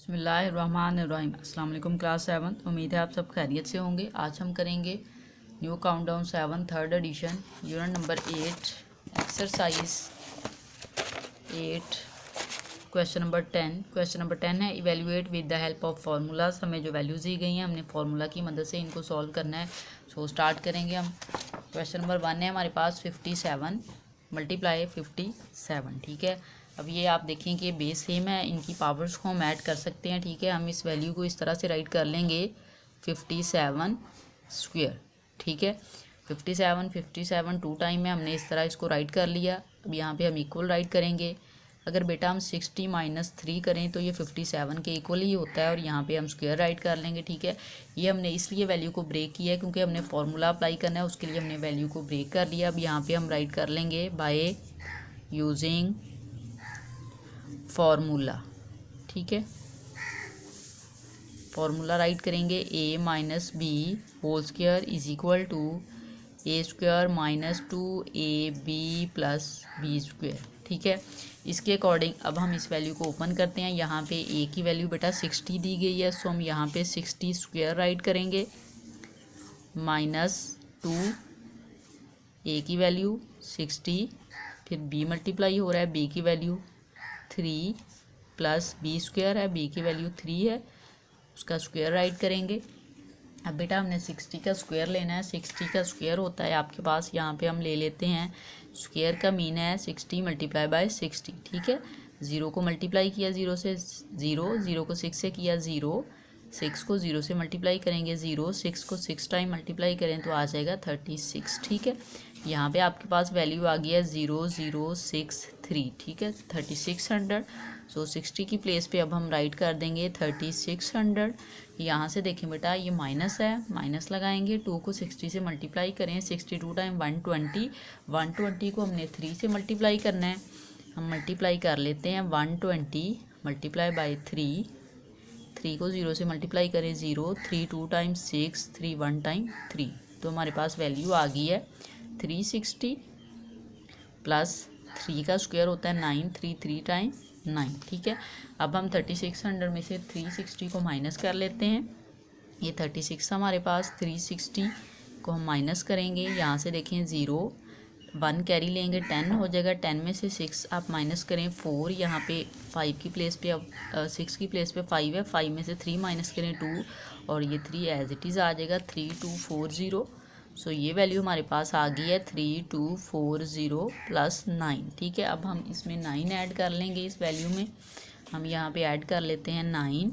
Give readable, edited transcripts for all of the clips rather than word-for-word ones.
बिस्मिल्लाहिर्रहमानिर्रहीम। अस्सलाम वालेकुम क्लास 7। उम्मीद है आप सब खैरियत से होंगे। आज हम करेंगे new countdown 7 third edition unit number 8 exercise 8 question number 10। Question number 10 है evaluate with the help of formulas. हमें जो वैल्यूज़ दी गई हैं हमने फार्मूला की मदद से इनको सॉल्व करना है। सो स्टार्ट करेंगे हम। क्वेश्चन नंबर 1 है हमारे पास 57 मल्टीप्लाई 57। ठीक है, अब ये आप देखें कि बेस सेम है, इनकी पावर्स को हम ऐड कर सकते हैं। ठीक है, हम इस वैल्यू को इस तरह से राइट कर लेंगे 57 स्क्वायर। ठीक है, 57 टू टाइम में हमने इस तरह इसको राइट कर लिया। अब यहाँ पे हम इक्वल राइट करेंगे। अगर बेटा हम 60 - 3 करें तो ये 57 के इक्वल ही होता है और यहाँ पे हम स्क्वायर राइट कर लेंगे। ठीक है, ये हमने इसलिए वैल्यू को ब्रेक किया है क्योंकि हमने फार्मूला अप्लाई करना है, उसके लिए हमने वैल्यू को ब्रेक कर लिया। अब यहाँ पे हम राइट कर लेंगे बाय यूजिंग फार्मूला। ठीक है, फार्मूला राइट करेंगे a - b whole square is equal to a square - 2ab plus b square. ठीक है, इसके अकॉर्डिंग अब हम इस वैल्यू को ओपन करते हैं। यहाँ पे a की वैल्यू बेटा 60 दी गई है, सो हम यहाँ पे 60 स्क्वायर राइट करेंगे -2 a की वैल्यू 60, फिर b मल्टीप्लाई हो रहा है b की वैल्यू 3 प्लस b स्क्वायर है, b की वैल्यू 3 है, उसका स्क्वायर राइट करेंगे। अब बेटा हमने 60 का स्क्वायर लेना है। 60 का स्क्वायर होता है आपके पास, यहाँ पे हम ले लेते हैं स्क्वायर का मीन है 60 मल्टीप्लाई बाय 60। ठीक है, 0 को मल्टीप्लाई किया 0 से 0 को 6 से किया 0, 6 को 0 से मल्टीप्लाई करेंगे 0, 6 को 6 टाइम मल्टीप्लाई करें तो आ जाएगा 36। ठीक है, यहाँ पे आपके पास वैल्यू आ गई है 0063। ठीक है, 3600। सो 60 की प्लेस पे अब हम राइट कर देंगे 3600। यहाँ से देखें बेटा ये माइनस है, माइनस लगाएंगे, 2 को 60 से मल्टीप्लाई करें 62 टाइम 120, 120 को हमने 3 से मल्टीप्लाई करना है। हम मल्टीप्लाई कर लेते हैं 120 मल्टीप्लाई बाई 3, 3 को 0 से मल्टीप्लाई करें 0, 3 2 टाइम 6, 3 1 टाइम 3, तो हमारे पास वैल्यू आ गई है 360 प्लस 3 का स्क्वायर होता है 9, 3 टाइम 9। ठीक है, अब हम 3600 में से 360 को माइनस कर लेते हैं। ये 36 हमारे पास, 360 को हम माइनस करेंगे, यहाँ से देखें 0 1 कैरी लेंगे 10 हो जाएगा। 10 में से 6 आप माइनस करें 4, यहाँ पे 5 की प्लेस पे अब 6 की प्लेस पे 5 है, 5 में से 3 माइनस करें 2 और ये 3 एज इट इज़ आ जाएगा 3240। सो ये वैल्यू हमारे पास आ गई है 3240 प्लस 9। ठीक है, अब हम इसमें 9 ऐड कर लेंगे इस वैल्यू में। हम यहाँ पे ऐड कर लेते हैं 9,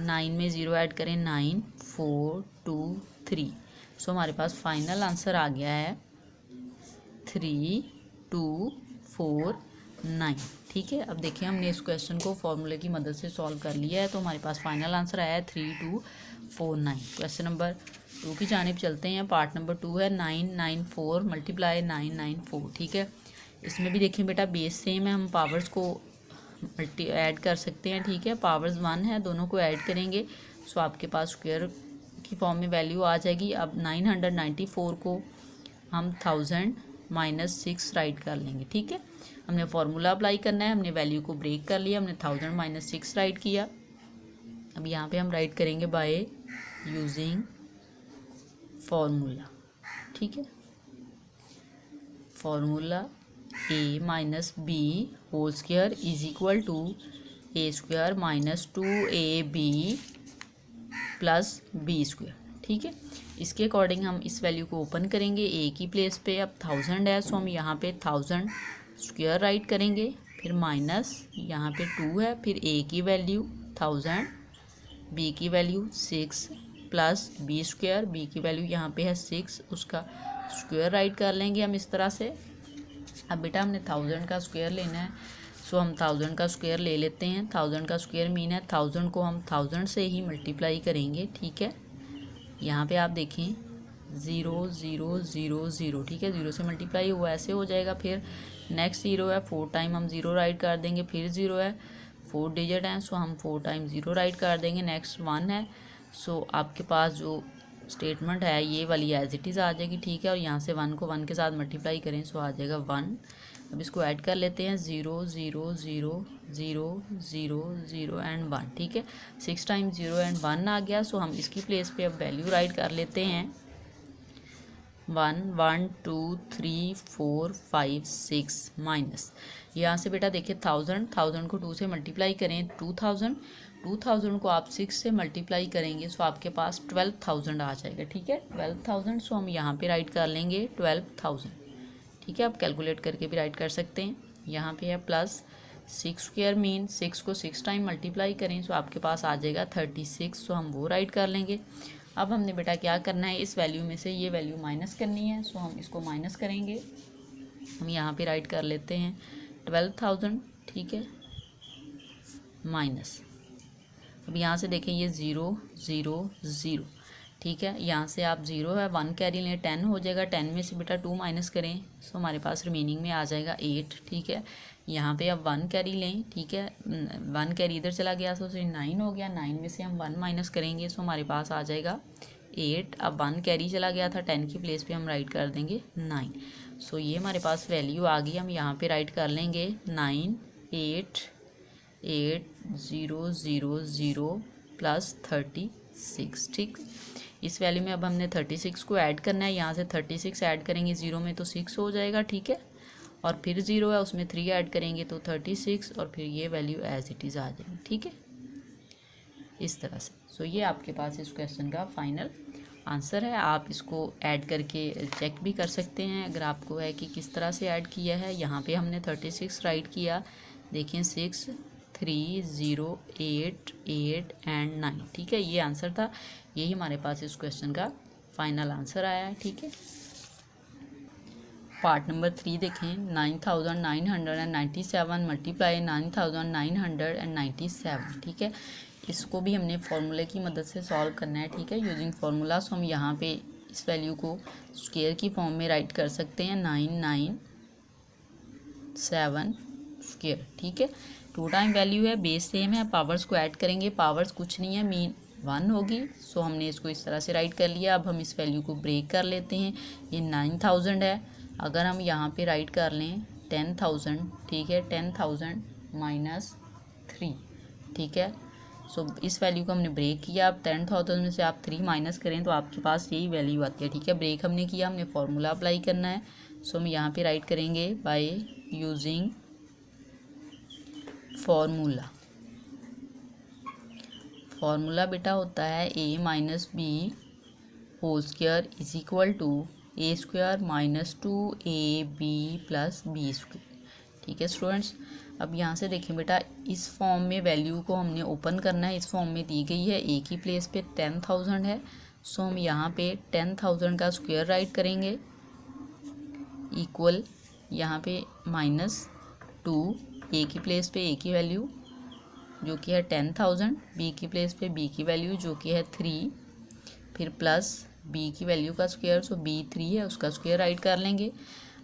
9 में 0 ऐड करें 9 4 2 3। सो हमारे पास फाइनल आंसर आ गया है 3249। ठीक है, अब देखिए हमने इस क्वेश्चन को फॉर्मूले की मदद से सॉल्व कर लिया है, तो हमारे पास फाइनल आंसर आया है 3249। क्वेश्चन नंबर 2 की जानिब चलते हैं। पार्ट नंबर 2 है 994 मल्टीप्लाई 994। ठीक है, इसमें भी देखें बेटा बेस सेम है, हम पावर्स को ऐड कर सकते हैं। ठीक है, पावर्स 1 है, दोनों को ऐड करेंगे सो आपके पास स्क्वायर की फॉर्म में वैल्यू आ जाएगी। अब 994 को हम 1000 - 6 राइट कर लेंगे। ठीक है, हमने फार्मूला अप्लाई करना है, हमने वैल्यू को ब्रेक कर लिया, हमने 1000 - 6 राइट किया। अब यहाँ पे हम राइट करेंगे बाय यूजिंग फार्मूला। ठीक है, formula a - b whole square is equal to a square - 2ab plus b square. ठीक है, इसके अकॉर्डिंग हम इस वैल्यू को ओपन करेंगे a की प्लेस पे। अब 1000 है सो हम यहाँ पे 1000 स्क्वायर राइट करेंगे, फिर माइनस यहाँ पे 2 है, फिर a की वैल्यू 1000, b की value 6 plus b square, b की वैल्यू यहाँ पे है 6, उसका स्क्वायर राइट कर लेंगे हम इस तरह से। अब बेटा हमने 1000 का स्क्वायर लेना है, सो हम 1000 का स्क्वायर ले लेते हैं। 1000 का स्क्वायर मीन है 1000 को हम 1000 से ही मल्टीप्लाई करेंगे। ठीक है, यहाँ पे आप देखें 0 0 0 0। ठीक है, 0 से मल्टीप्लाई हुआ ऐसे हो जाएगा, फिर नेक्स्ट 0 है, 4 टाइम हम 0 राइट कर देंगे, फिर 0 है, 4 डिजिट हैं सो हम 4 टाइम 0 राइट कर देंगे। नेक्स्ट 1 है, सो आपके पास जो स्टेटमेंट है ये वाली एज इट इज़ आ जाएगी। ठीक है, और यहाँ से 1 को 1 के साथ मल्टीप्लाई करें सो आ जाएगा 1। अब इसको ऐड कर लेते हैं 0 0 0 0 0 0 एंड 1, ठीक है। 6 टाइम्स 0 एंड 1 आ गया। सो हम इसकी प्लेस पे अब वैल्यू राइट कर लेते हैं 1 1 2 3 4 5 6 माइनस, यहाँ से बेटा देखिए 1000 को 2 से मल्टीप्लाई करें 2000 को आप 6 से मल्टीप्लाई करेंगे सो आपके पास 12000 आ जाएगा, ठीक है। 12000 सो हम यहाँ पे राइट कर लेंगे 12000, ठीक है। आप कैलकुलेट करके भी राइट कर सकते हैं। यहाँ पे है प्लस 6 स्क्वायर मीन 6 को 6 टाइम मल्टीप्लाई करें सो आपके पास आ जाएगा 36, सो हम वो राइट कर लेंगे। अब हमने बेटा क्या करना है, इस वैल्यू में से ये वैल्यू माइनस करनी है, सो हम इसको माइनस करेंगे। हम यहाँ पे राइट कर लेते हैं 12000, ठीक है, माइनस। अब यहाँ से देखें ये 0 0 0, ठीक है। यहाँ से आप 0 है 1 कैरी लें 10 हो जाएगा, 10 में से बेटा 2 माइनस करें सो हमारे पास रिमेनिंग में आ जाएगा 8, ठीक है। यहाँ पे अब 1 कैरी लें, ठीक है, 1 कैरी इधर चला गया सो 9 हो गया, 9 में से हम 1 माइनस करेंगे सो हमारे पास आ जाएगा 8। अब 1 कैरी चला गया था, 10 की प्लेस पे हम राइट कर देंगे 9, सो ये हमारे पास वैल्यू आ गई। हम यहाँ पे राइट कर लेंगे 9 8 8 0 0 0 प्लस 36, ठीक। इस वैल्यू में अब हमने 36 को ऐड करना है, यहाँ से 36 ऐड करेंगे 0 में तो 6 हो जाएगा, ठीक है, और फिर 0 है उसमें 3 ऐड करेंगे तो 36 और फिर ये वैल्यू एज इट इज़ आ जाएगी, ठीक है, इस तरह से। सो ये आपके पास इस क्वेश्चन का फाइनल आंसर है। आप इसको ऐड करके चेक भी कर सकते हैं अगर आपको है कि किस तरह से ऐड किया है। यहाँ पे हमने 36 राइट किया, देखें 6 3 0 8 8 एंड 9, ठीक है, ये आंसर था। यही हमारे पास इस क्वेश्चन का फाइनल आंसर आया है, ठीक है। पार्ट नंबर 3 देखें, 9997 मल्टीप्लाई 9997, ठीक है। इसको भी हमने फार्मूले की मदद से सॉल्व करना है, ठीक है, यूजिंग फार्मूला। सो हम यहाँ पे इस वैल्यू को स्क्वायर की फॉर्म में राइट कर सकते हैं 997 स्क्वायर, ठीक है। 2 टाइम वैल्यू है, बेस सेम है, पावर्स को ऐड करेंगे, पावर्स कुछ नहीं है, मीन 1 होगी। सो हमने इसको इस तरह से राइट कर लिया। अब हम इस वैल्यू को ब्रेक कर लेते हैं, ये 9000 है, अगर हम यहाँ पे राइट कर लें 10000, ठीक है, 10000 माइनस 3, ठीक है। सो इस वैल्यू को हमने ब्रेक किया। अब 10000 में से आप 3 माइनस करें तो आपके पास यही वैल्यू आती है, ठीक है। ब्रेक हमने किया, हमने फॉर्मूला अप्लाई करना है। सो हम यहाँ पे राइट करेंगे बाय यूजिंग फार्मूला। फार्मूला बेटा होता है a minus B whole square is equal to A square minus 2ab plus B square, ठीक है स्टूडेंट्स। अब यहाँ से देखें बेटा, इस फॉर्म में वैल्यू को हमने ओपन करना है। इस फॉर्म में दी गई है, ए की प्लेस पे 10000 है, सो हम यहाँ पे 10000 का स्क्वायर राइट करेंगे इक्वल, यहाँ पे माइनस 2, ए की प्लेस पे ए की वैल्यू जो कि है 10000, बी की प्लेस पे बी की वैल्यू जो कि है 3, फिर प्लस बी की वैल्यू का स्क्वायर, सो बी 3 है उसका स्क्वायर राइट कर लेंगे।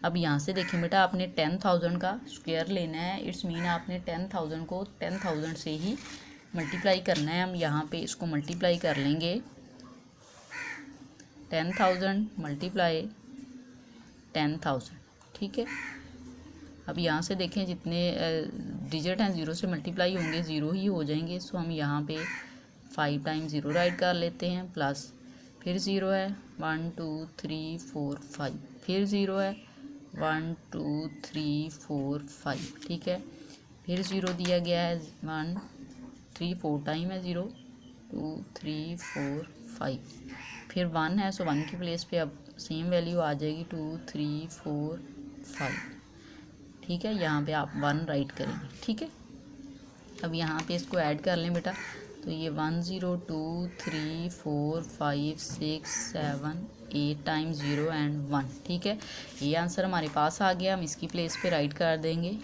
अब यहाँ से देखें बेटा, आपने 10000 का स्क्वायर लेना है, इट्स मीन आपने 10000 को 10000 से ही मल्टीप्लाई करना है। हम यहाँ पे इसको मल्टीप्लाई कर लेंगे 10000 मल्टीप्लाई 10000, ठीक है। अब यहाँ से देखें जितने डिजिट हैं 0 से मल्टीप्लाई होंगे 0 ही हो जाएंगे। सो हम यहाँ पे 5 टाइम्स 0 राइट कर लेते हैं, प्लस फिर 0 है 1 2 3 4 5, फिर 0 है 1 2 3 4 5, ठीक है, फिर 0 दिया गया है 1 3 4 टाइम है 0 2 3 4 5, फिर 1 है, सो 1 की प्लेस पे अब सेम वैल्यू आ जाएगी 2 3 4 5, ठीक है। यहाँ पे आप 1 राइट करेंगे, ठीक है। अब यहाँ पे इसको ऐड कर लें बेटा, तो ये 1 0 2 3 4 5 6 7 8 टाइम्स 0 एंड 1, ठीक है, ये आंसर हमारे पास आ गया। हम इसकी प्लेस पे राइट कर देंगे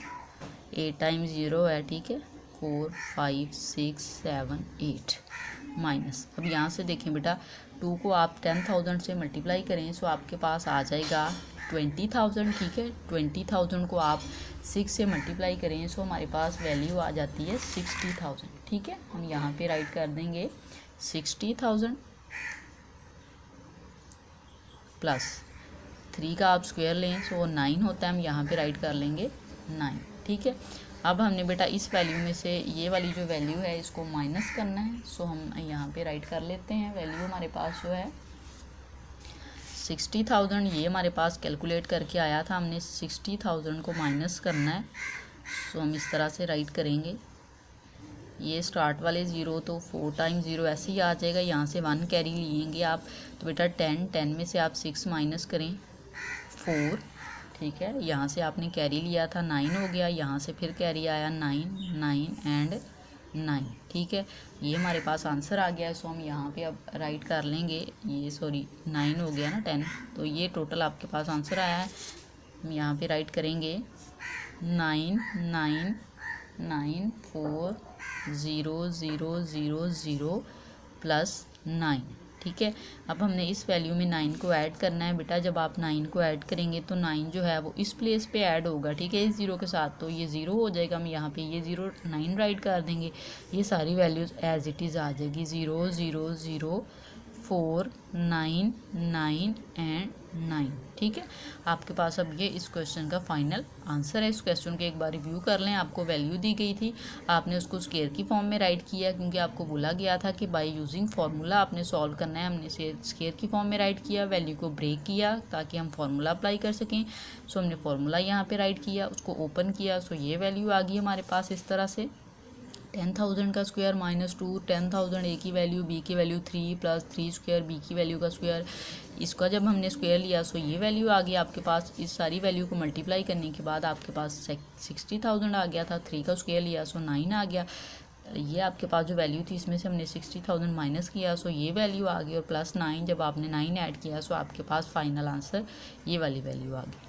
8 टाइम्स 0 है, ठीक है, 4 5 6 7 8 माइनस। अब यहाँ से देखें बेटा, 2 को आप 10000 से मल्टीप्लाई करें सो आपके पास आ जाएगा 20000, ठीक है। 20000 को आप 6 से मल्टीप्लाई करें सो हमारे पास वैल्यू आ जाती है 60000, ठीक है। हम यहाँ पे राइट कर देंगे 60000 प्लस 3 का आप स्क्वायर लें सो 9 होता है, हम यहाँ पे राइट कर लेंगे 9। ठीक है, अब हमने बेटा इस वैल्यू में से ये वाली जो वैल्यू है इसको माइनस करना है, सो हम यहाँ पे राइट कर लेते हैं। वैल्यू हमारे पास जो है 60,000, ये हमारे पास कैलकुलेट करके आया था, हमने 60,000 को माइनस करना है, सो हम इस तरह से राइट करेंगे। ये स्टार्ट वाले 0 तो 4 टाइम्स 0 ऐसे ही आ जाएगा, यहाँ से 1 कैरी लिएंगे आप, तो बेटा 10 में से आप 6 माइनस करें 4। ठीक है, यहाँ से आपने कैरी लिया था 9 हो गया, यहाँ से फिर कैरी आया 9 एंड 9। ठीक है, ये हमारे पास आंसर आ गया है, सो हम यहाँ पे अब राइट कर लेंगे, ये सॉरी 9 हो गया ना 10, तो ये टोटल आपके पास आंसर आया है। हम यहाँ पे राइट करेंगे 9,9,9,4,0,0,0 प्लस 9। ठीक है, अब हमने इस वैल्यू में 9 को ऐड करना है बेटा। जब आप 9 को ऐड करेंगे तो 9 जो है वो इस प्लेस पे ऐड होगा। ठीक है, इस 0 के साथ, तो ये 0 हो जाएगा, हम यहाँ पे ये 0 9 राइट कर देंगे, ये सारी वैल्यूज़ एज इट इज़ आ जाएगी 0 0 0 4 9 9 एंड 9। ठीक है, आपके पास अब ये इस क्वेश्चन का फाइनल आंसर है। इस क्वेश्चन को एक बार रिव्यू कर लें। आपको वैल्यू दी गई थी, आपने उसको स्क्वायर की फॉर्म में राइट किया, क्योंकि आपको बोला गया था कि बाय यूजिंग फार्मूला आपने सॉल्व करना है। हमने स्क्वायर की फॉर्म में राइट किया, वैल्यू को ब्रेक किया ताकि हम फार्मूला अप्लाई कर सकें। सो हमने फार्मूला यहाँ पे राइट किया, उसको ओपन किया, सो ये वैल्यू आ गई हमारे पास इस तरह से 10,000 का स्क्वायर -2, 10,000 ए की वैल्यू, बी की वैल्यू 3 प्लस 3 स्क्वायर, बी की वैल्यू का स्क्वायर। इसका जब हमने स्क्वायर लिया सो ये वैल्यू आ गई आपके पास। इस सारी वैल्यू को मल्टीप्लाई करने के बाद आपके पास 60,000 आ गया था। 3 का स्क्वायर लिया सो 9 आ गया। ये आपके पास जो वैल्यू थी इसमें से हमने 60,000 माइनस किया, सो ये वैल्यू आ गई, और +9 जब आपने 9 ऐड किया सो आपके पास फाइनल आंसर ये वाली वैल्यू आ गई।